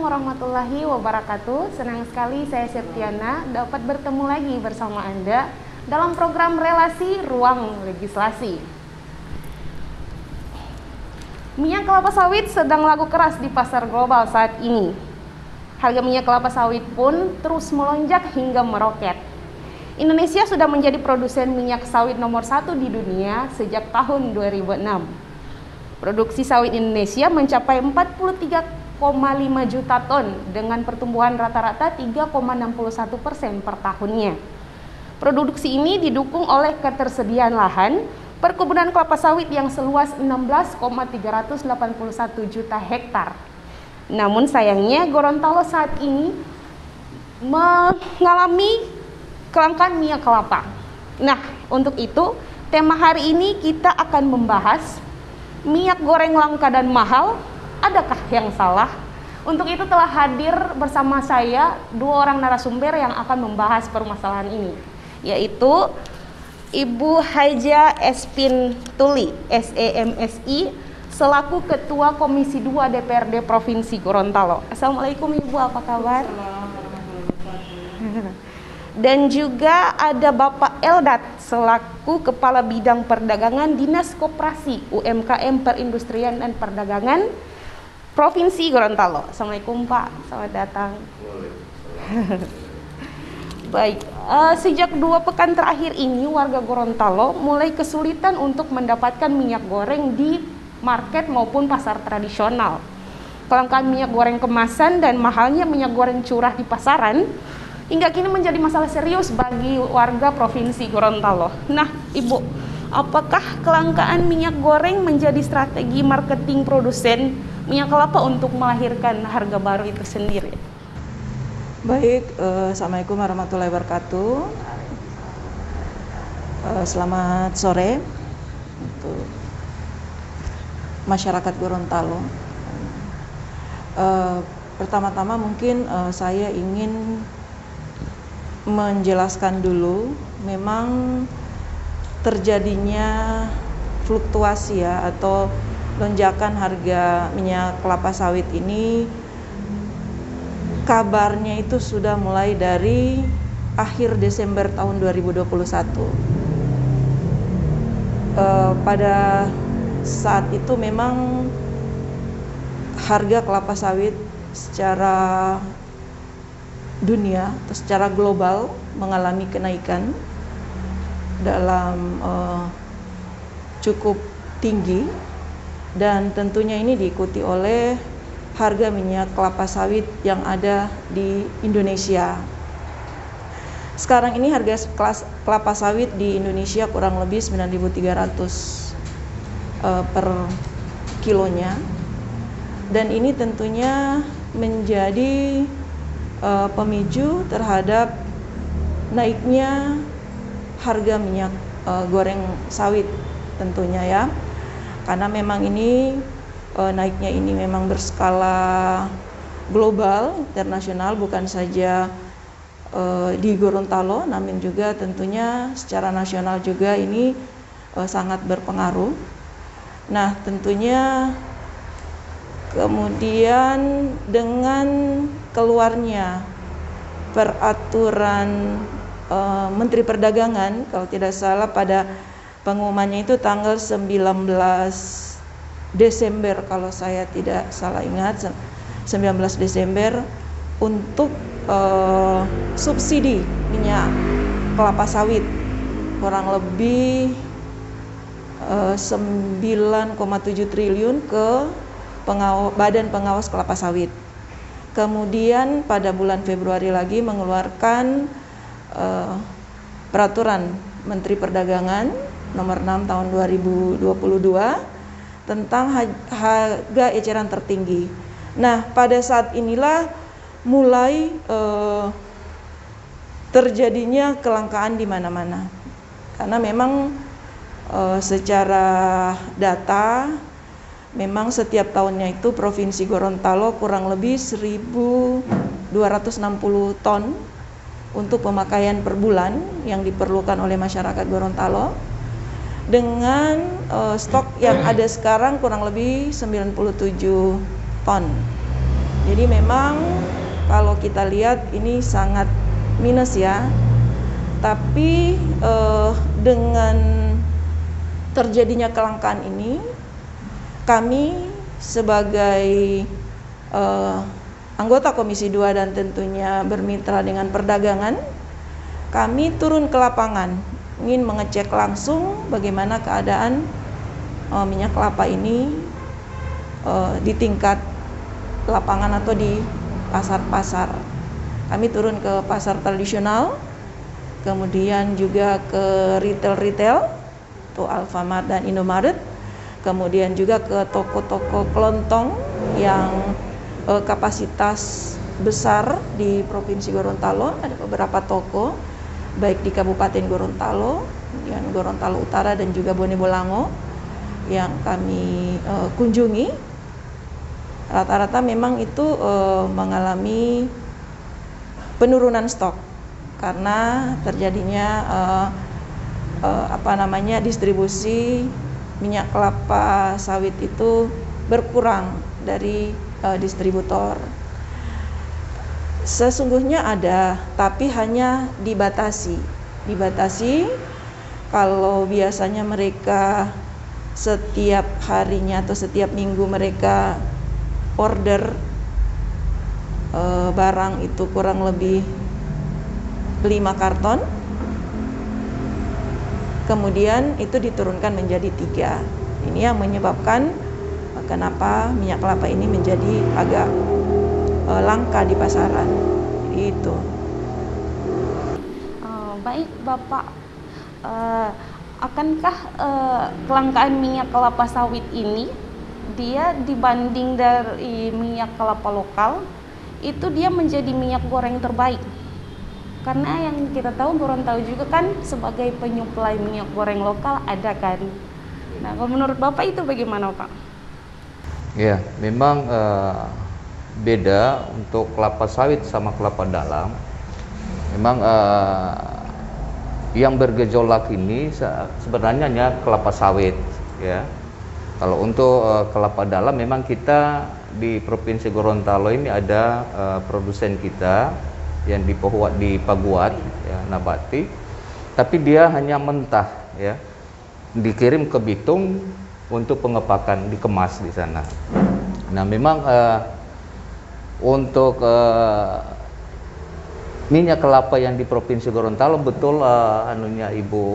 Assalamualaikum warahmatullahi wabarakatuh. Senang sekali saya Septiana dapat bertemu lagi bersama Anda dalam program Relasi Ruang Legislasi. Minyak kelapa sawit sedang laku keras di pasar global saat ini. Harga minyak kelapa sawit pun terus melonjak hingga meroket. Indonesia sudah menjadi produsen minyak sawit nomor 1 di dunia sejak tahun 2006. Produksi sawit Indonesia mencapai 43,5 juta ton dengan pertumbuhan rata-rata 3,61% per tahunnya. Produksi ini didukung oleh ketersediaan lahan perkebunan kelapa sawit yang seluas 16,381 juta hektar. Namun sayangnya Gorontalo saat ini mengalami kelangkaan minyak kelapa. Nah, untuk itu tema hari ini kita akan membahas minyak goreng langka dan mahal, adakah yang salah? Untuk itu telah hadir bersama saya dua orang narasumber yang akan membahas permasalahan ini, yaitu Ibu Haja Espin Tuli, SEMSI, selaku Ketua Komisi 2 DPRD Provinsi Gorontalo. Assalamualaikum Ibu, apa kabar? Dan juga ada Bapak Eldat selaku Kepala Bidang Perdagangan Dinas Koperasi UMKM Perindustrian dan Perdagangan Provinsi Gorontalo. Assalamualaikum Pak, selamat datang. Baik, sejak 2 pekan terakhir ini warga Gorontalo mulai kesulitan untuk mendapatkan minyak goreng di market maupun pasar tradisional. Kelangkaan minyak goreng kemasan dan mahalnya minyak goreng curah di pasaran hingga kini menjadi masalah serius bagi warga Provinsi Gorontalo. Nah, Ibu, apakah kelangkaan minyak goreng menjadi strategi marketing produsen minyak kelapa untuk melahirkan harga baru itu sendiri? Baik, Assalamualaikum warahmatullahi wabarakatuh. Selamat sore untuk masyarakat Gorontalo. Pertama-tama mungkin saya ingin menjelaskan dulu, memang terjadinya fluktuasi ya atau lonjakan harga minyak kelapa sawit ini kabarnya itu sudah mulai dari akhir Desember tahun 2021. Pada saat itu memang harga kelapa sawit secara dunia atau secara global mengalami kenaikan dalam cukup tinggi, dan tentunya ini diikuti oleh harga minyak kelapa sawit yang ada di Indonesia. Sekarang ini harga kelapa sawit di Indonesia kurang lebih 9.300 per kilonya, dan ini tentunya menjadi pemicu terhadap naiknya harga minyak goreng sawit tentunya ya, karena memang ini naiknya ini memang berskala global, internasional, bukan saja di Gorontalo, namun juga tentunya secara nasional juga ini sangat berpengaruh. Nah, tentunya kemudian dengan keluarnya peraturan Menteri Perdagangan, kalau tidak salah pada pengumumannya itu tanggal 19 Desember kalau saya tidak salah ingat, 19 Desember, untuk subsidi minyak kelapa sawit kurang lebih 9,7 triliun ke Badan Pengawas Kelapa Sawit. Kemudian pada bulan Februari lagi mengeluarkan peraturan Menteri Perdagangan nomor 6 tahun 2022 tentang harga eceran tertinggi. Nah, pada saat inilah mulai terjadinya kelangkaan di mana-mana, karena memang secara data memang setiap tahunnya itu Provinsi Gorontalo kurang lebih 1.260 ton untuk pemakaian per bulan yang diperlukan oleh masyarakat Gorontalo, dengan stok yang ada sekarang kurang lebih 97 ton Jadi memang kalau kita lihat ini sangat minus ya. Tapi dengan terjadinya kelangkaan ini, kami sebagai anggota Komisi 2 dan tentunya bermitra dengan perdagangan, kami turun ke lapangan ingin mengecek langsung bagaimana keadaan minyak kelapa ini di tingkat lapangan atau di pasar-pasar. Kami turun ke pasar tradisional, kemudian juga ke retail-retail, tuh Alfamart dan Indomaret, kemudian juga ke toko-toko kelontong yang kapasitas besar di Provinsi Gorontalo. Ada beberapa toko, baik di Kabupaten Gorontalo, kemudian Gorontalo Utara dan juga Bone Bolango yang kami kunjungi. Rata-rata memang itu mengalami penurunan stok karena terjadinya distribusi minyak kelapa sawit itu berkurang dari distributor. Sesungguhnya ada, tapi hanya dibatasi. Kalau biasanya mereka setiap harinya atau setiap minggu mereka order barang itu kurang lebih 5 karton, kemudian itu diturunkan menjadi 3. Ini yang menyebabkan kenapa minyak kelapa ini menjadi agak langka di pasaran. Itu. Baik Bapak, akankah kelangkaan minyak kelapa sawit ini dia dibanding dari minyak kelapa lokal itu dia menjadi minyak goreng terbaik? Karena yang kita tahu Gorontalo juga kan sebagai penyuplai minyak goreng lokal ada kan. Nah, kalau menurut Bapak itu bagaimana Pak? Ya, memang beda untuk kelapa sawit sama kelapa dalam. Memang yang bergejolak ini sebenarnya hanya kelapa sawit ya. Kalau untuk kelapa dalam memang kita di Provinsi Gorontalo ini ada produsen kita yang di Paguat ya, Nabati, tapi dia hanya mentah ya, dikirim ke Bitung untuk pengepakan, dikemas di sana. Nah memang untuk minyak kelapa yang di Provinsi Gorontalo betul Ibu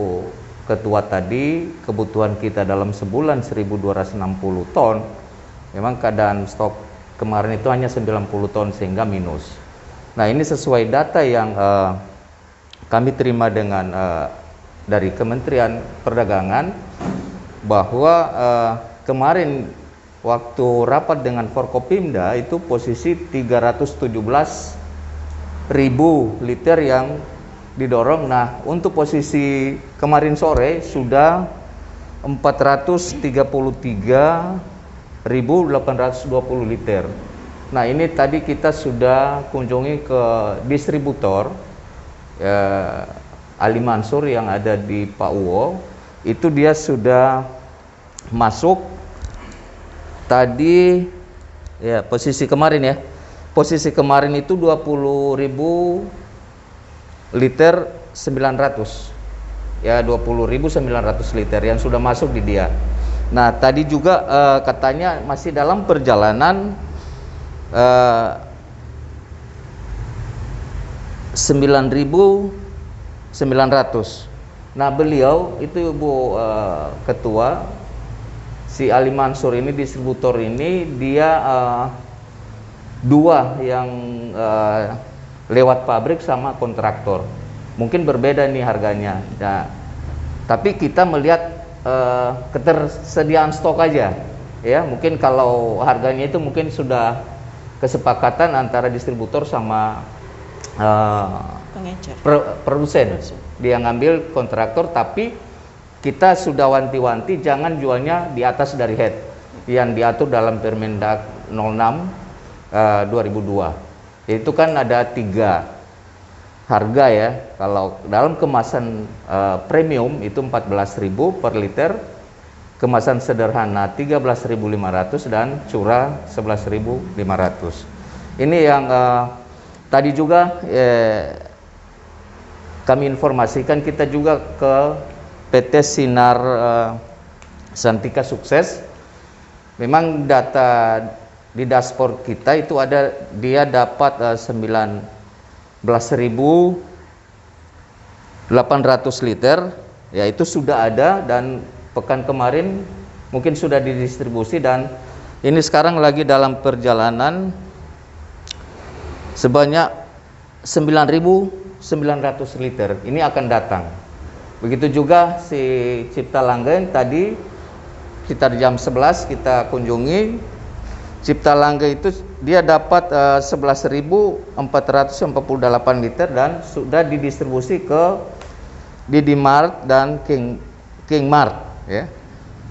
Ketua tadi, kebutuhan kita dalam sebulan 1260 ton. Memang keadaan stok kemarin itu hanya 90 ton sehingga minus. Nah ini sesuai data yang kami terima dengan dari Kementerian Perdagangan bahwa kemarin waktu rapat dengan Forkopimda itu posisi 317.000 liter yang didorong. Nah untuk posisi kemarin sore sudah 433.820 liter. Nah ini tadi kita sudah kunjungi ke distributor Ali Mansur yang ada di Pak Uwo, itu dia sudah masuk tadi ya, posisi kemarin itu 20.000 liter 900 ya, 20.900 liter yang sudah masuk di dia. Nah tadi juga katanya masih dalam perjalanan 9.900. Nah beliau itu Ibu Ketua, si Ali Mansur ini distributor ini dia dua yang lewat pabrik sama kontraktor, mungkin berbeda nih harganya. Nah, tapi kita melihat ketersediaan stok aja ya, mungkin kalau harganya itu mungkin sudah kesepakatan antara distributor sama produsen, dia ngambil kontraktor, tapi kita sudah wanti-wanti jangan jualnya di atas dari head yang diatur dalam Permendag 06 2002. Itu kan ada 3 harga ya. Kalau dalam kemasan premium itu 14.000 per liter, kemasan sederhana 13.500 dan curah 11.500. Ini yang tadi juga kami informasikan, kita juga ke PT Sinar Santika Sukses. Memang data di dashboard kita itu ada, dia dapat 19.800 liter, ya itu sudah ada, dan pekan kemarin mungkin sudah didistribusi, dan ini sekarang lagi dalam perjalanan sebanyak 9.900 liter. Ini akan datang. Begitu juga si Cipta Langga yang tadi sekitar jam 11 kita kunjungi. Cipta Langga itu dia dapat 11.448 liter dan sudah didistribusi ke Didi Mart dan King Mart, ya.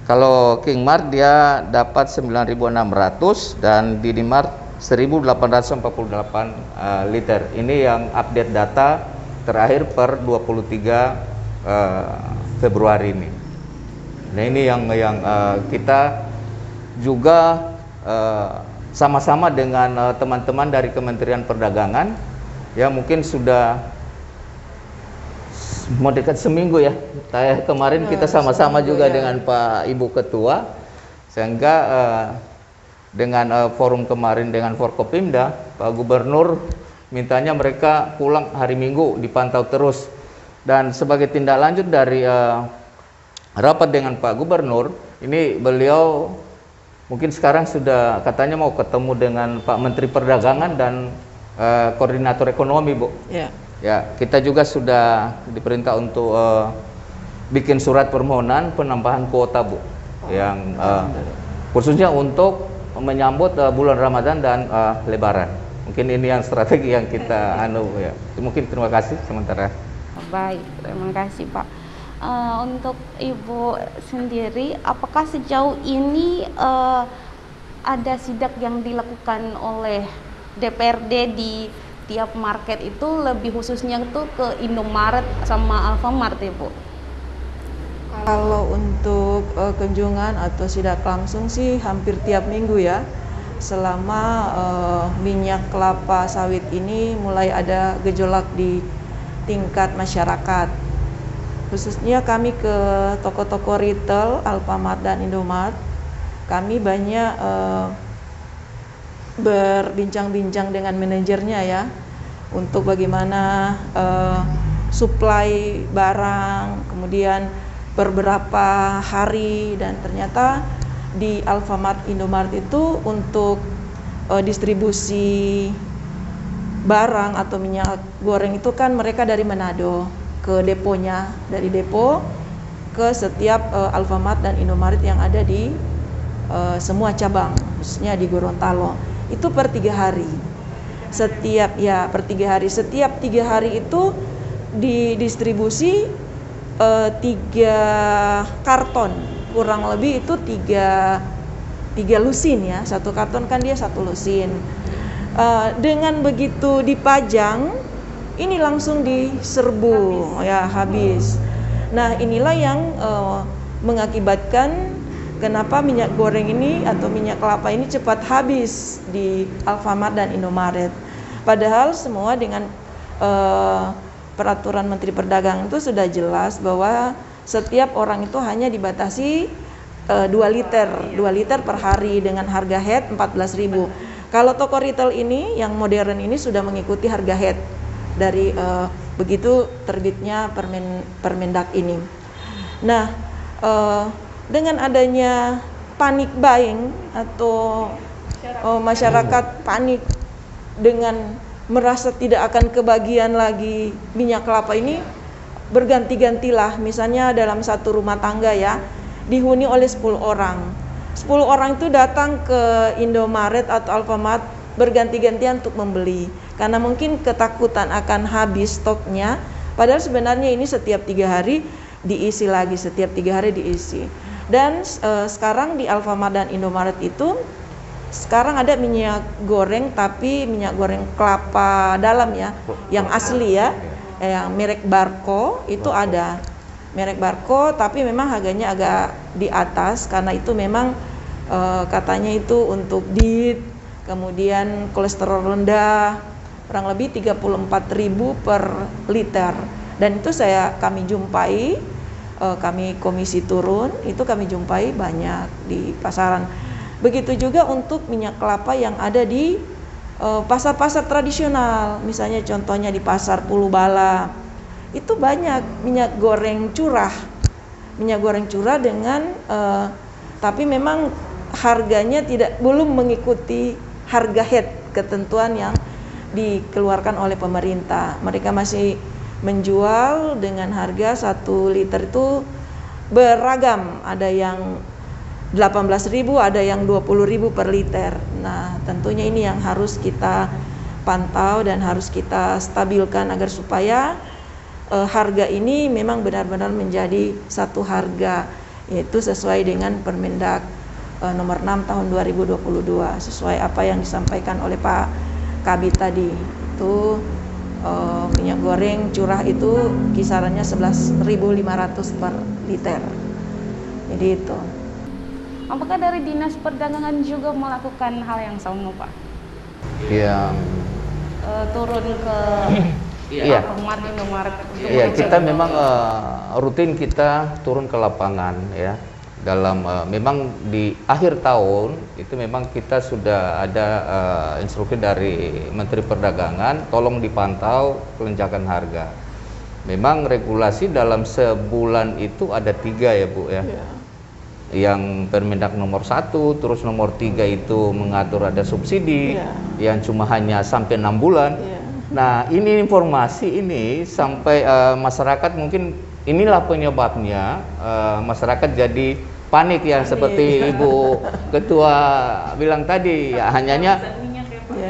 Kalau King Mart dia dapat 9.600 dan Didi Mart 1.848 liter. Ini yang update data terakhir per 23 Februari ini. Nah, ini yang kita juga sama-sama dengan teman-teman dari Kementerian Perdagangan, ya mungkin sudah mau dekat seminggu ya. Kemarin kita sama-sama juga dengan Pak Ibu Ketua, sehingga dengan forum kemarin dengan Forkopimda, Pak Gubernur mintanya mereka pulang hari Minggu dipantau terus. Dan sebagai tindak lanjut dari rapat dengan Pak Gubernur, ini beliau mungkin sekarang sudah katanya mau ketemu dengan Pak Menteri Perdagangan dan Koordinator Ekonomi, Bu. Ya. Ya, kita juga sudah diperintah untuk bikin surat permohonan penambahan kuota, Bu, yang khususnya untuk menyambut bulan Ramadan dan Lebaran. Mungkin ini yang strategi yang kita ya. Mungkin terima kasih sementara. Baik, terima kasih Pak. Untuk Ibu sendiri, apakah sejauh ini ada sidak yang dilakukan oleh DPRD di tiap market itu, lebih khususnya itu ke Indomaret sama Alfamart, Ibu? Kalau untuk kunjungan atau sidak langsung sih hampir tiap minggu ya. Selama minyak kelapa sawit ini mulai ada gejolak di tingkat masyarakat. Khususnya kami ke toko-toko retail Alfamart dan Indomart, kami banyak berbincang-bincang dengan manajernya ya, untuk bagaimana suplai barang, kemudian beberapa hari, dan ternyata di Alfamart Indomart itu untuk distribusi barang atau minyak goreng itu kan mereka dari Manado ke deponya, dari depo ke setiap Alfamart dan Indomaret yang ada di semua cabang, khususnya di Gorontalo. Itu per 3 hari. Setiap 3 hari itu didistribusi 3 karton, kurang lebih itu 3 lusin ya. Satu karton kan dia 1 lusin. Dengan begitu dipajang, ini langsung diserbu, habis. Nah, inilah yang mengakibatkan kenapa minyak goreng ini atau minyak kelapa ini cepat habis di Alfamart dan Indomaret. Padahal semua dengan peraturan Menteri Perdagangan itu sudah jelas bahwa setiap orang itu hanya dibatasi 2 liter per hari dengan harga head 14.000. Kalau toko retail ini yang modern ini sudah mengikuti harga head dari begitu terbitnya Permendak ini. Nah, dengan adanya panic buying atau masyarakat panik dengan merasa tidak akan kebagian lagi minyak kelapa ini, berganti-gantilah. Misalnya dalam satu rumah tangga ya, dihuni oleh 10 orang. 10 orang itu datang ke Indomaret atau Alfamart berganti-gantian untuk membeli, karena mungkin ketakutan akan habis stoknya. Padahal sebenarnya ini setiap 3 hari diisi lagi, setiap 3 hari diisi. Dan sekarang di Alfamart dan Indomaret itu sekarang ada minyak goreng, tapi minyak goreng kelapa dalam ya, yang asli ya, yang merek Barco itu ada. Merek Barco, tapi memang harganya agak di atas karena itu memang katanya itu untuk kemudian kolesterol rendah, kurang lebih 34.000 per liter. Dan itu kami jumpai, kami komisi turun, itu kami jumpai banyak di pasaran. Begitu juga untuk minyak kelapa yang ada di pasar-pasar tradisional, misalnya contohnya di pasar Pulubala, itu banyak minyak goreng curah dengan tapi memang harganya belum mengikuti harga head ketentuan yang dikeluarkan oleh pemerintah. Mereka masih menjual dengan harga 1 liter itu beragam, ada yang 18.000, ada yang 20.000 per liter. Nah, tentunya ini yang harus kita pantau dan harus kita stabilkan agar supaya harga ini memang benar-benar menjadi satu harga, yaitu sesuai dengan Permendak nomor 6 tahun 2022, sesuai apa yang disampaikan oleh Pak Kabid tadi. Itu minyak goreng curah itu kisarannya 11.500 per liter. Jadi itu. Apakah dari Dinas Perdagangan juga melakukan hal yang sama, Pak? Yang Turun ke iya. Indomaret. Iya, kita memang rutin kita turun ke lapangan ya. Dalam memang di akhir tahun itu memang kita sudah ada instruksi dari Menteri Perdagangan, tolong dipantau kelonjakan harga. Memang regulasi dalam sebulan itu ada 3 ya Bu ya. Yang Permendak nomor 1, terus nomor 3 itu mengatur ada subsidi yang cuma hanya sampai 6 bulan. Nah, ini informasi ini sampai masyarakat mungkin inilah penyebabnya masyarakat jadi panik ya, seperti Ibu Ketua bilang tadi ya, hanyanya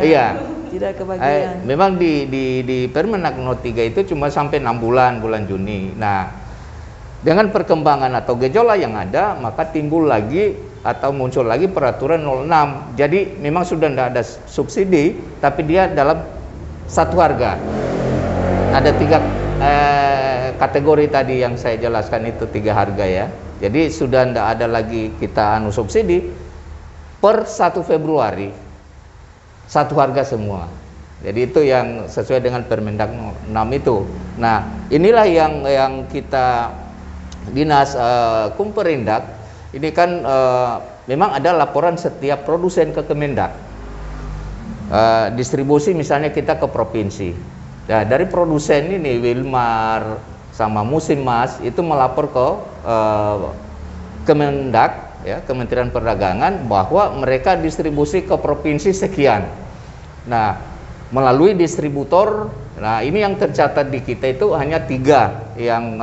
iya tidak kebagian. Memang di Permendak nomor 3 itu cuma sampai 6 bulan Juni. Nah, dengan perkembangan atau gejolak yang ada, maka timbul lagi atau muncul lagi peraturan 06. Jadi memang sudah tidak ada subsidi, tapi dia dalam satu harga. Ada 3 kategori tadi yang saya jelaskan, itu 3 harga ya. Jadi sudah tidak ada lagi kita subsidi. Per 1 Februari satu harga semua. Jadi itu yang sesuai dengan Permendak 6 itu. Nah, inilah yang kita Dinas Kumperindak ini kan memang ada laporan setiap produsen ke Kemendak. Distribusi misalnya kita ke provinsi. Nah, dari produsen ini Wilmar sama Musimas itu melapor ke Kemendak ya, Kementerian Perdagangan, bahwa mereka distribusi ke provinsi sekian. Nah, melalui distributor. Nah, ini yang tercatat di kita itu hanya 3 yang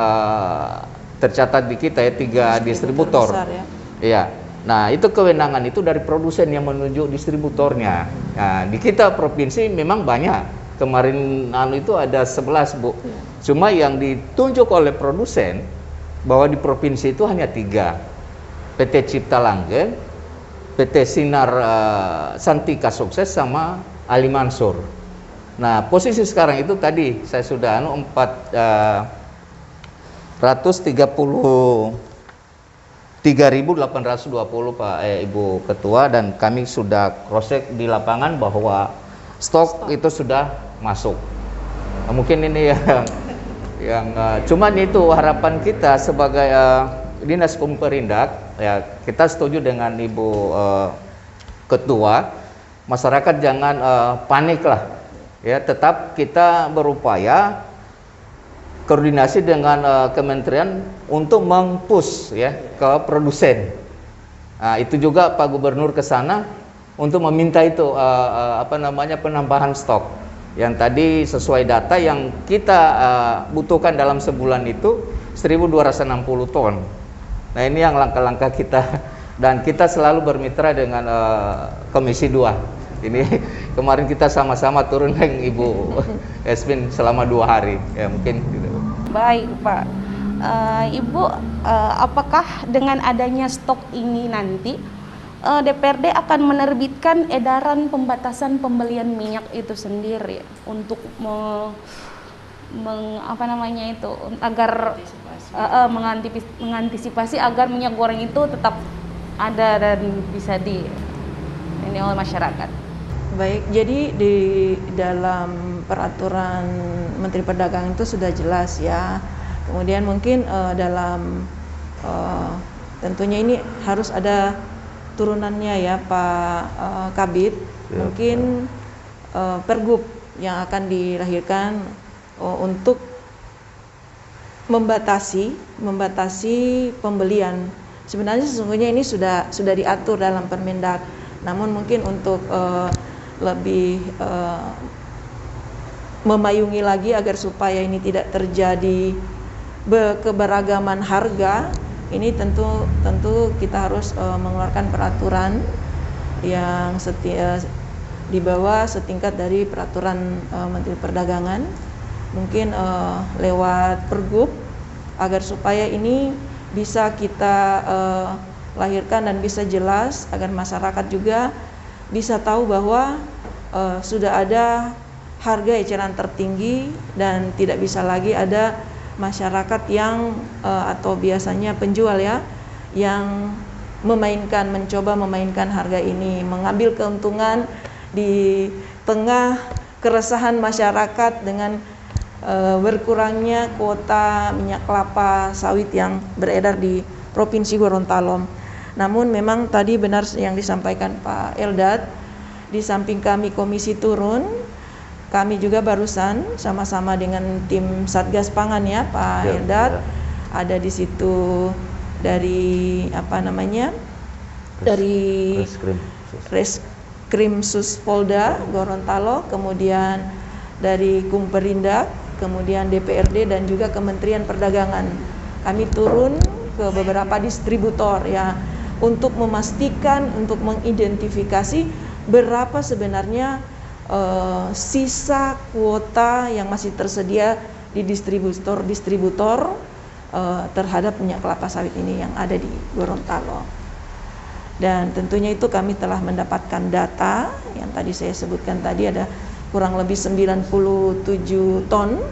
tercatat di kita ya, 3 distributor. Iya. Nah, itu kewenangan itu dari produsen yang menunjuk distributornya. Nah, di kita provinsi memang banyak. Kemarin itu ada 11 Bu. Cuma yang ditunjuk oleh produsen bahwa di provinsi itu hanya 3. PT Cipta Langgeng, PT Sinar Santika Sukses sama Ali Mansur. Nah, posisi sekarang itu tadi saya sudah 433.820 Pak Ibu Ketua, dan kami sudah cross check di lapangan bahwa stok itu sudah masuk. Nah, mungkin ini yang cuman itu harapan kita sebagai Dinas Kumperindak ya, kita setuju dengan Ibu Ketua, masyarakat jangan panik lah ya, tetap kita berupaya koordinasi dengan kementerian untuk meng-push ya ke produsen. Nah, itu juga Pak Gubernur ke sana untuk meminta itu penambahan stok. Yang tadi sesuai data yang kita butuhkan dalam sebulan itu 1.260 ton. Nah, ini yang langkah-langkah kita, dan kita selalu bermitra dengan Komisi 2. Ini kemarin kita sama-sama turun dengan Ibu Esmin selama 2 hari ya, mungkin gitu. Baik Pak, Ibu, apakah dengan adanya stok ini nanti DPRD akan menerbitkan edaran pembatasan pembelian minyak itu sendiri untuk agar mengantisipasi agar minyak goreng itu tetap ada dan bisa ini oleh masyarakat? Baik, jadi di dalam peraturan Menteri Perdagangan itu sudah jelas ya. Kemudian mungkin dalam tentunya ini harus ada turunannya ya Pak Kabid. Ya, Mungkin Pergub yang akan dilahirkan untuk membatasi pembelian. Sebenarnya sesungguhnya ini sudah diatur dalam Permendak. Namun mungkin untuk lebih memayungi lagi agar supaya ini tidak terjadi keberagaman harga, ini tentu kita harus mengeluarkan peraturan yang di bawah setingkat dari peraturan Menteri Perdagangan, mungkin lewat Pergub, agar supaya ini bisa kita lahirkan dan bisa jelas, agar masyarakat juga bisa tahu bahwa sudah ada harga eceran tertinggi dan tidak bisa lagi ada masyarakat yang atau biasanya penjual ya yang mencoba memainkan harga ini, mengambil keuntungan di tengah keresahan masyarakat dengan berkurangnya kuota minyak kelapa sawit yang beredar di Provinsi Gorontalo. Namun memang tadi benar yang disampaikan Pak Eldad, di samping kami komisi turun, kami juga barusan sama-sama dengan tim Satgas Pangan ya Pak Eldad, ada di situ dari dari Reskrim Sus Polda Gorontalo, kemudian dari Kumperindak, kemudian DPRD dan juga Kementerian Perdagangan. Kami turun ke beberapa distributor ya untuk memastikan, untuk mengidentifikasi berapa sebenarnya sisa kuota yang masih tersedia di distributor terhadap minyak kelapa sawit ini yang ada di Gorontalo. Dan tentunya itu kami telah mendapatkan data yang tadi saya sebutkan tadi, ada kurang lebih 97 ton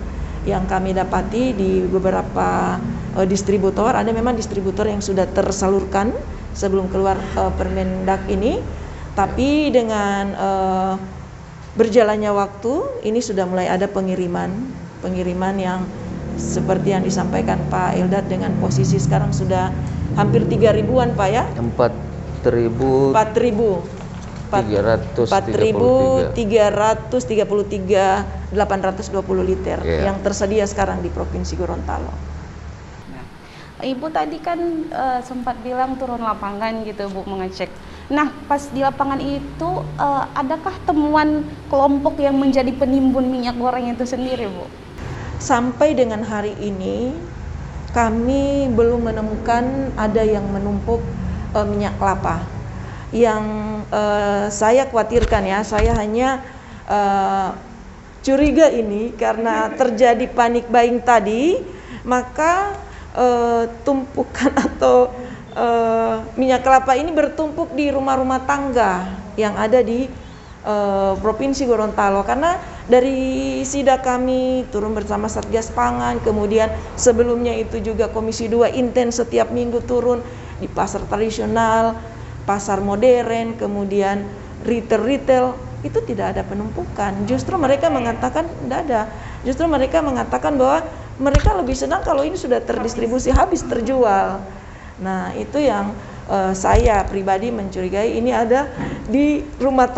yang kami dapati di beberapa distributor. Ada memang distributor yang sudah tersalurkan sebelum keluar Permendak ini, tapi dengan berjalannya waktu ini sudah mulai ada pengiriman yang seperti yang disampaikan Pak Eldad, dengan posisi sekarang sudah hampir 3.000-an Pak ya, 4.333.820 liter yang tersedia sekarang di Provinsi Gorontalo. Ibu tadi kan sempat bilang turun lapangan gitu Bu, mengecek. Nah pas di lapangan itu adakah temuan kelompok yang menjadi penimbun minyak goreng itu sendiri Bu? Sampai dengan hari ini kami belum menemukan ada yang menumpuk minyak kelapa. Yang saya khawatirkan ya, saya hanya curiga ini karena terjadi panic buying tadi, maka tumpukan atau minyak kelapa ini bertumpuk di rumah-rumah tangga yang ada di Provinsi Gorontalo. Karena dari sidak kami turun bersama Satgas Pangan, kemudian sebelumnya itu juga Komisi 2 intens setiap minggu turun di pasar tradisional, pasar modern, kemudian retail, itu tidak ada penumpukan. Justru mereka mengatakan tidak ada. Justru mereka mengatakan bahwa mereka lebih senang kalau ini sudah terdistribusi habis, terjual. Nah itu yang saya pribadi mencurigai ini ada di rumah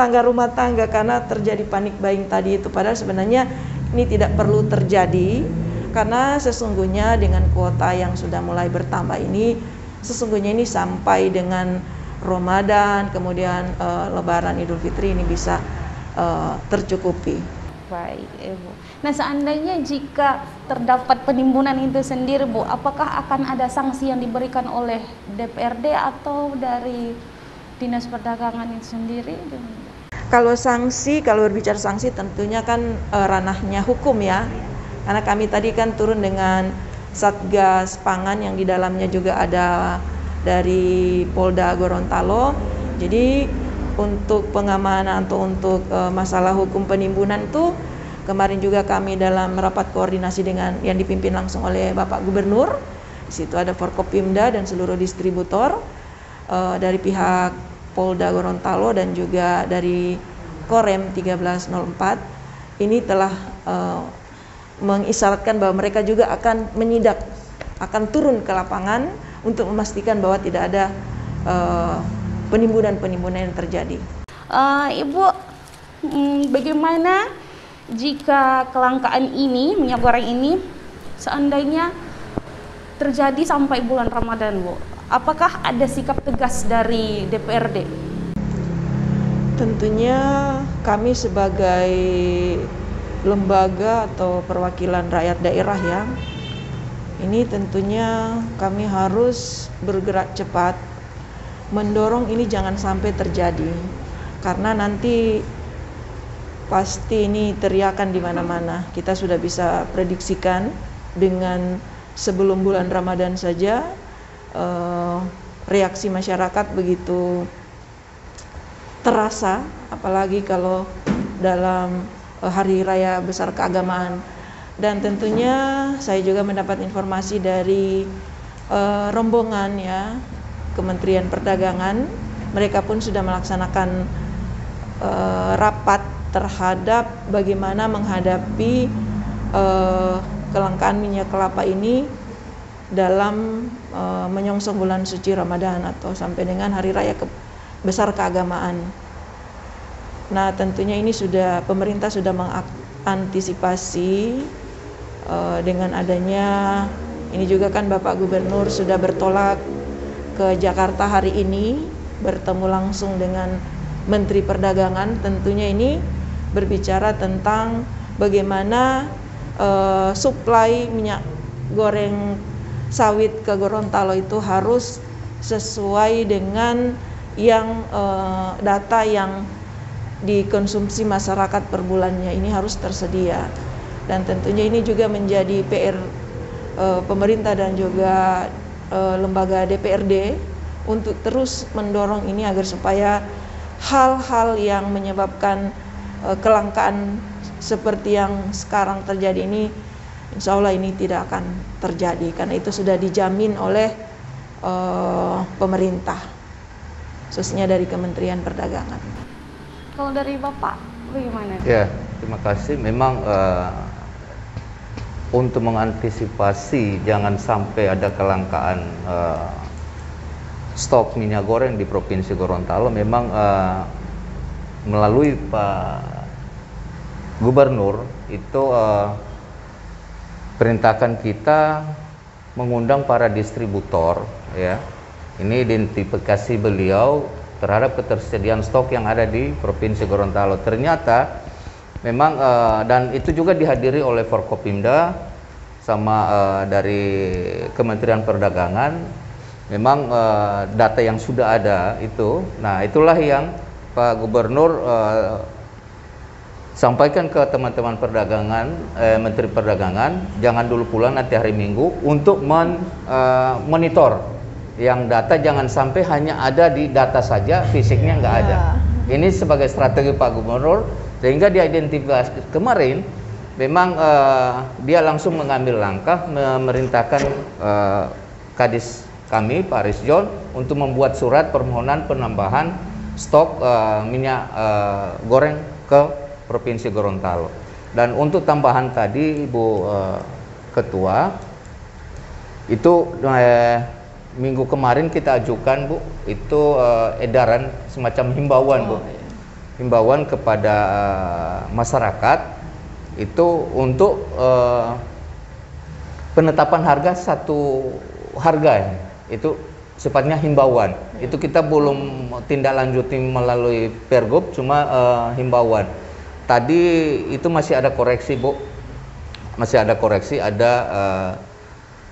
tangga karena terjadi panic buying tadi itu. Padahal sebenarnya ini tidak perlu terjadi, karena sesungguhnya dengan kuota yang sudah mulai bertambah ini, sesungguhnya ini sampai dengan Ramadan, kemudian Lebaran Idul Fitri ini bisa tercukupi. Baik Ibu. Nah seandainya jika terdapat penimbunan itu sendiri Bu, apakah akan ada sanksi yang diberikan oleh DPRD atau dari Dinas Perdagangan itu sendiri? Kalau berbicara sanksi tentunya kan ranahnya hukum ya. Karena kami tadi kan turun dengan Satgas Pangan yang di dalamnya juga ada dari Polda Gorontalo. Jadi untuk pengamanan atau untuk masalah hukum penimbunan itu kemarin juga kami dalam rapat koordinasi dengan yang dipimpin langsung oleh Bapak Gubernur. Di situ ada Forkopimda dan seluruh distributor dari pihak Polda Gorontalo dan juga dari Korem 1304 ini telah mengisyaratkan bahwa mereka juga akan menyidak, akan turun ke lapangan untuk memastikan bahwa tidak ada penimbunan-penimbunan yang terjadi. Ibu, bagaimana jika kelangkaan ini, minyak goreng ini, seandainya terjadi sampai bulan Ramadan, Bu? Apakah ada sikap tegas dari DPRD? Tentunya kami sebagai lembaga atau perwakilan rakyat daerah ya, ini tentunya kami harus bergerak cepat mendorong ini jangan sampai terjadi, karena nanti pasti ini teriakan di mana-mana. Kita sudah bisa prediksikan dengan sebelum bulan Ramadan saja reaksi masyarakat begitu terasa, apalagi kalau dalam hari raya besar keagamaan. Dan tentunya saya juga mendapat informasi dari rombongan ya Kementerian Perdagangan, mereka pun sudah melaksanakan rapat terhadap bagaimana menghadapi kelangkaan minyak kelapa ini dalam menyongsong bulan suci Ramadan atau sampai dengan hari raya besar keagamaan. Nah, tentunya ini pemerintah sudah mengantisipasi dengan adanya ini juga kan Bapak Gubernur sudah bertolak ke Jakarta hari ini, bertemu langsung dengan Menteri Perdagangan. Tentunya ini berbicara tentang bagaimana suplai minyak goreng sawit ke Gorontalo itu harus sesuai dengan yang data yang dikonsumsi masyarakat per bulannya, ini harus tersedia. Dan tentunya ini juga menjadi PR pemerintah dan juga lembaga DPRD untuk terus mendorong ini agar supaya hal-hal yang menyebabkan kelangkaan seperti yang sekarang terjadi ini, insya Allah ini tidak akan terjadi, karena itu sudah dijamin oleh pemerintah, khususnya dari Kementerian Perdagangan. Kalau dari Bapak, bagaimana? Ya, terima kasih. Memang untuk mengantisipasi jangan sampai ada kelangkaan stok minyak goreng di Provinsi Gorontalo, memang melalui Pak Gubernur itu perintahkan kita mengundang para distributor ya. Ini identifikasi beliau terhadap ketersediaan stok yang ada di Provinsi Gorontalo. Ternyata memang dan itu juga dihadiri oleh Forkopimda sama dari Kementerian Perdagangan. Memang data yang sudah ada itu, nah itulah yang Pak Gubernur sampaikan ke teman-teman perdagangan, Menteri Perdagangan, jangan dulu pulang nanti hari Minggu untuk monitor yang data, jangan sampai hanya ada di data saja, fisiknya nggak ada. Ini sebagai strategi Pak Gubernur, sehingga dia identifikasi kemarin, memang dia langsung mengambil langkah memerintahkan Kadis kami Pak Risjon untuk membuat surat permohonan penambahan stok minyak goreng ke Provinsi Gorontalo. Dan untuk tambahan tadi Ibu Ketua, itu minggu kemarin kita ajukan Bu, itu edaran semacam himbauan Bu, himbauan kepada masyarakat itu untuk penetapan harga satu harga ya. Itu sifatnya himbauan. Itu kita belum tindak lanjuti melalui Pergub, cuma himbauan. Tadi itu masih ada koreksi Bu, masih ada koreksi, ada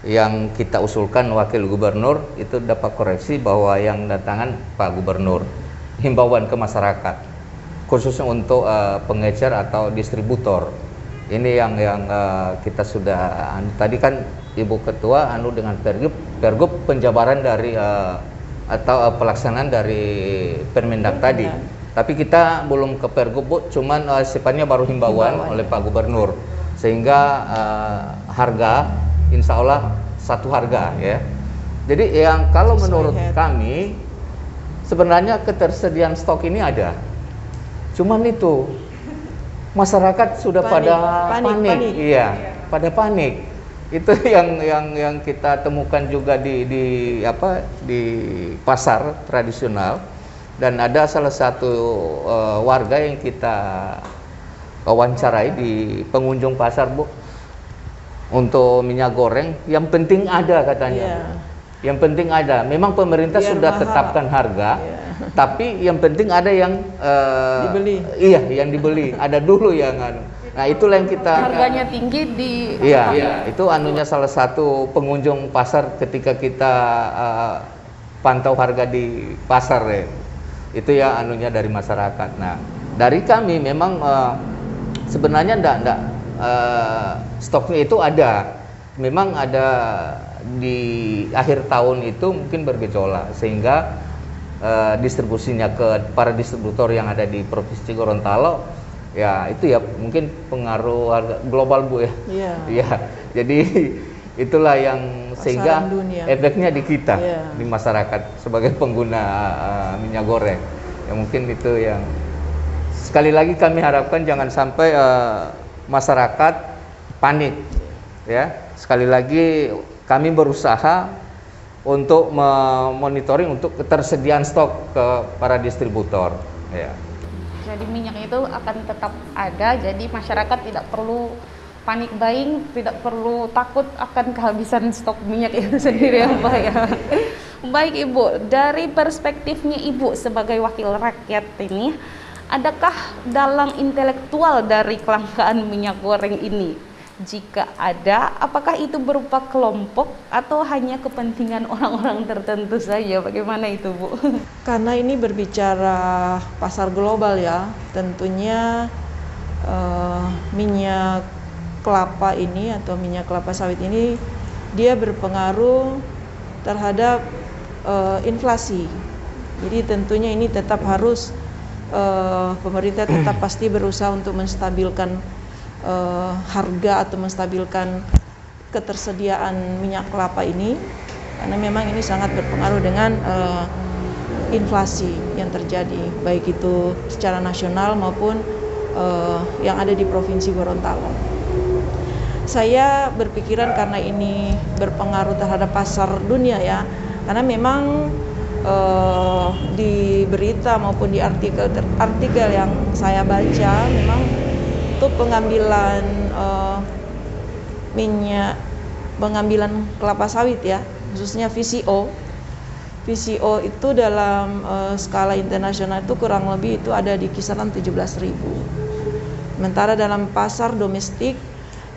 yang kita usulkan Wakil Gubernur itu dapat koreksi bahwa yang datangan Pak Gubernur, himbauan ke masyarakat khususnya untuk pengecer atau distributor. Ini yang kita sudah tadi kan Ibu Ketua dengan Pergub penjabaran dari atau pelaksanaan dari Permendak tadi. Tapi kita belum ke Pergub Bu, cuman sifatnya baru himbauan oleh Pak Gubernur, sehingga harga insya Allah satu harga ya. Jadi yang kalau menurut kami sebenarnya ketersediaan stok ini ada. Cuman itu masyarakat sudah pada panik. Iya, pada panik. Itu yang kita temukan juga di pasar tradisional. Dan ada salah satu warga yang kita wawancarai di pengunjung pasar, Bu, untuk minyak goreng yang penting ada katanya. Yang penting ada. Memang pemerintah Biar sudah mahal. tetapkan harga, tapi yang penting ada yang Dibeli. Iya, yang dibeli. Ada dulu yang Nah, itulah yang kita Harganya tinggi di Iya, itu anunya salah satu pengunjung pasar ketika kita pantau harga di pasar ya. Itu ya anunya dari masyarakat. Nah, dari kami memang sebenarnya enggak stoknya itu ada. Memang ada di akhir tahun itu mungkin bergejolak sehingga distribusinya ke para distributor yang ada di Provinsi Gorontalo ya itu ya mungkin pengaruh harga global, Bu ya. Iya. Jadi itulah yang sehingga dunia. efeknya di kita, di masyarakat sebagai pengguna minyak goreng. Ya mungkin itu yang sekali lagi kami harapkan jangan sampai masyarakat panik ya. Sekali lagi kami berusaha untuk memonitoring untuk ketersediaan stok ke para distributor ya. Jadi minyak itu akan tetap ada, jadi masyarakat tidak perlu panik buying, tidak perlu takut akan kehabisan stok minyak itu sendiri ya Mbak ya. Baik Ibu, dari perspektifnya Ibu sebagai wakil rakyat ini, adakah dalam intelektual dari kelangkaan minyak goreng ini? Jika ada, apakah itu berupa kelompok atau hanya kepentingan orang-orang tertentu saja? Bagaimana itu, Bu? Karena ini berbicara pasar global ya, tentunya minyak kelapa ini atau minyak kelapa sawit ini dia berpengaruh terhadap inflasi. Jadi tentunya ini tetap harus pemerintah tetap pasti berusaha untuk menstabilkan harga atau menstabilkan ketersediaan minyak kelapa ini, karena memang ini sangat berpengaruh dengan inflasi yang terjadi baik itu secara nasional maupun yang ada di Provinsi Gorontalo. Saya berpikiran karena ini berpengaruh terhadap pasar dunia ya, karena memang di berita maupun di artikel yang saya baca memang untuk pengambilan pengambilan kelapa sawit ya, khususnya VCO itu dalam skala internasional itu kurang lebih itu ada di kisaran 17.000. Sementara dalam pasar domestik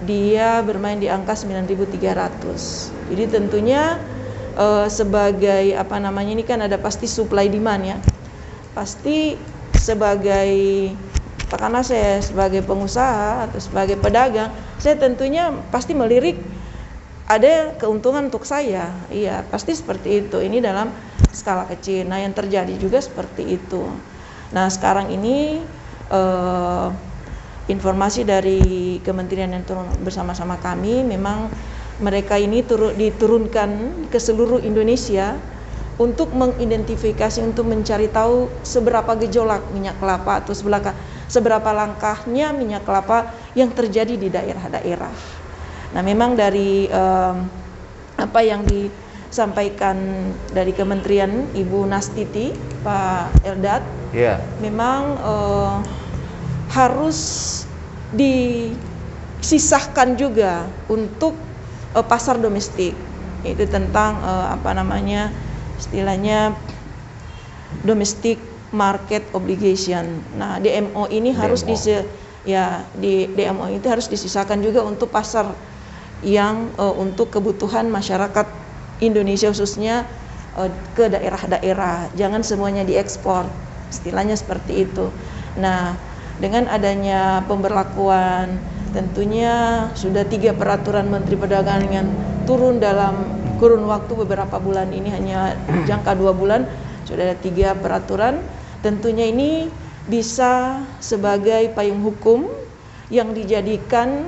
dia bermain di angka 9.300. Jadi tentunya sebagai apa namanya ini kan ada pasti supply demand ya. Pasti sebagai karena saya sebagai pengusaha atau sebagai pedagang, saya tentunya pasti melirik ada keuntungan untuk saya. Iya, pasti seperti itu. Ini dalam skala kecil. Nah, yang terjadi juga seperti itu. Nah, sekarang ini informasi dari kementerian yang turun bersama-sama kami, memang mereka ini diturunkan ke seluruh Indonesia untuk mengidentifikasi, untuk mencari tahu seberapa gejolak minyak kelapa atau seberapa langkahnya minyak kelapa yang terjadi di daerah-daerah. Nah, memang dari apa yang disampaikan dari Kementerian Ibu Nastiti, Pak Eldad, memang harus disisahkan juga untuk pasar domestik, itu tentang apa namanya istilahnya domestic market obligation. Nah, DMO ini harus di DMO itu harus disisakan juga untuk pasar yang untuk kebutuhan masyarakat Indonesia khususnya ke daerah-daerah. Jangan semuanya diekspor, istilahnya seperti itu. Nah, dengan adanya pemberlakuan tentunya sudah 3 peraturan Menteri Perdagangan yang turun dalam kurun waktu beberapa bulan ini, hanya jangka 2 bulan sudah ada 3 peraturan. Tentunya ini bisa sebagai payung hukum yang dijadikan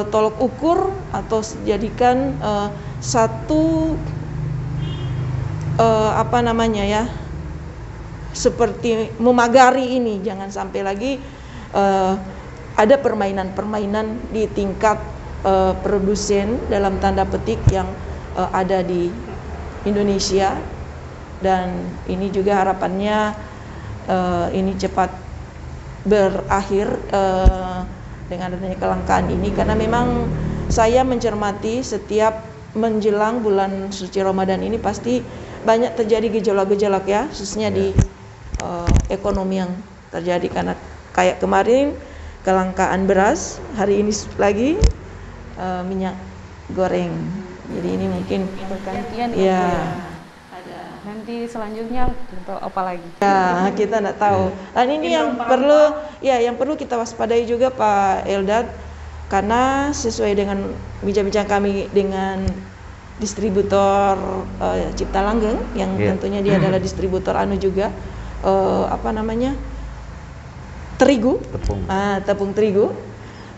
tolok ukur atau dijadikan satu apa namanya ya, seperti memagari ini, jangan sampai lagi ada permainan-permainan di tingkat produsen dalam tanda petik yang ada di Indonesia. Dan ini juga harapannya ini cepat berakhir dengan adanya kelangkaan ini, karena memang saya mencermati setiap menjelang bulan suci Ramadan ini pasti banyak terjadi gejolak-gejolak ya, khususnya di ekonomi yang terjadi, karena kayak kemarin kelangkaan beras, hari ini lagi minyak goreng. Jadi ini mungkin Pergantian ya. Nanti selanjutnya untuk apa lagi? Ya, kita tidak tahu. Dan ini yang perlu kita waspadai juga Pak Eldad, karena sesuai dengan bincang-bincang kami dengan distributor Cipta Langgeng yang tentunya dia adalah distributor juga terigu, tepung terigu.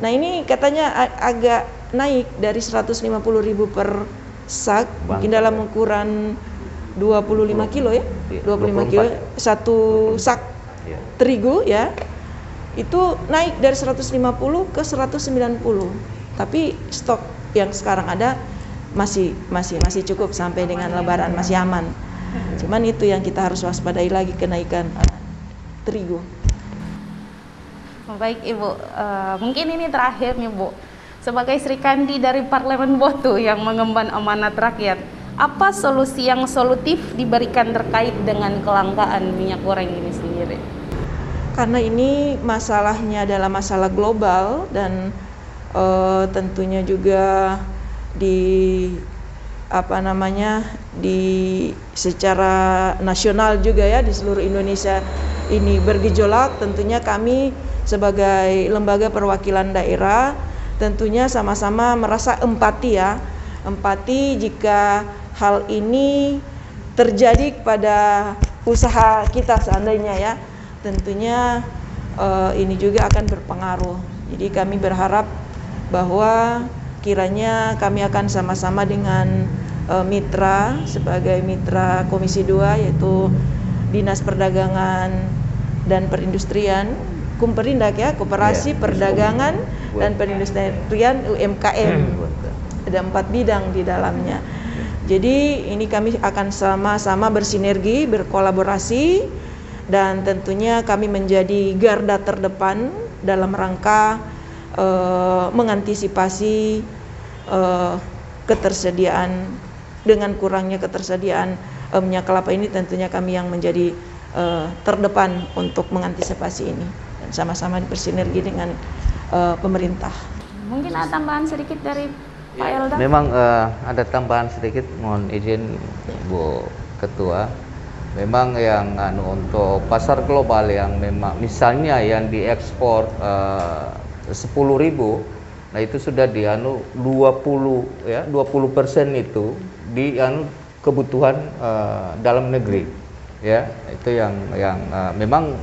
Nah, ini katanya agak naik dari 150.000 per sak, mungkin dalam ukuran 25 kilo ya, 25 kilo satu sak terigu ya, itu naik dari 150 ke 190. Tapi stok yang sekarang ada masih cukup sampai dengan Lebaran, masih aman. Cuman itu yang kita harus waspadai lagi, kenaikan terigu. Baik Ibu, mungkin ini terakhir nih Bu, sebagai Sri Kandi dari Parlemen Botu yang mengemban amanat rakyat, apa solusi yang solutif diberikan terkait dengan kelangkaan minyak goreng ini sendiri? Karena ini masalahnya adalah masalah global dan tentunya juga di secara nasional juga ya, di seluruh Indonesia ini bergejolak. Tentunya kami sebagai lembaga perwakilan daerah tentunya sama-sama merasa empati jika hal ini terjadi pada usaha kita seandainya ya, tentunya ini juga akan berpengaruh. Jadi kami berharap bahwa kiranya kami akan sama-sama dengan mitra sebagai mitra Komisi 2, yaitu Dinas Perdagangan dan Perindustrian, Kumperindak ya, Koperasi Perdagangan dan Perindustrian UMKM. Ada 4 bidang di dalamnya. Jadi ini kami akan sama-sama bersinergi, berkolaborasi, dan tentunya kami menjadi garda terdepan dalam rangka mengantisipasi ketersediaan, dengan kurangnya ketersediaan minyak kelapa ini, tentunya kami yang menjadi terdepan untuk mengantisipasi ini, dan sama-sama bersinergi dengan pemerintah. Mungkin ada tambahan sedikit dari Pak Eldad? Memang ada tambahan sedikit, mohon izin Bu Ketua. Memang yang untuk pasar global yang memang misalnya yang diekspor 10.000, nah itu sudah di 20% itu di kebutuhan dalam negeri ya. Itu yang memang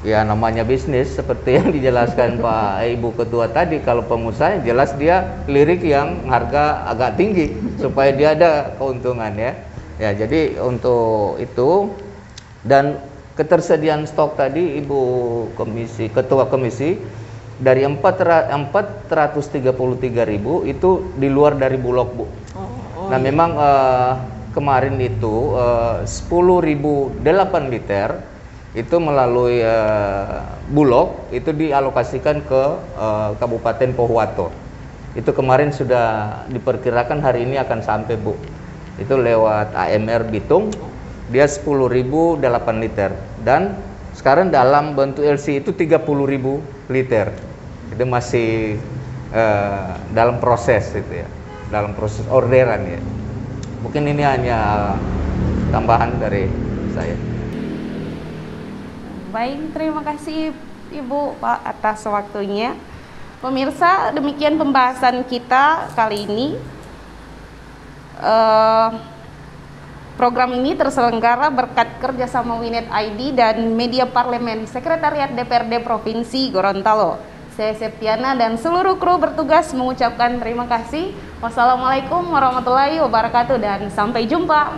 ya namanya bisnis seperti yang dijelaskan Pak Ibu Ketua tadi. Kalau pengusaha jelas dia lirik yang harga agak tinggi supaya dia ada keuntungan ya. Ya, jadi untuk itu, dan ketersediaan stok tadi Ibu Ketua Komisi dari 433.000 itu di luar dari Bulog Bu. Nah memang kemarin itu 10.008 liter itu melalui Bulog itu dialokasikan ke Kabupaten Pohuwato. Itu kemarin sudah diperkirakan hari ini akan sampai Bu. Itu lewat AMR Bitung, dia 10.008 liter, dan sekarang dalam bentuk LC itu 30.000 liter. Itu masih dalam proses itu ya, dalam proses orderan ya. Mungkin ini hanya tambahan dari saya. Baik, terima kasih Ibu Pak atas waktunya. Pemirsa, demikian pembahasan kita kali ini. Program ini terselenggara berkat kerjasama Winet ID dan Media Parlemen Sekretariat DPRD Provinsi Gorontalo. Saya Septiana dan seluruh kru bertugas mengucapkan terima kasih. Wassalamualaikum warahmatullahi wabarakatuh dan sampai jumpa.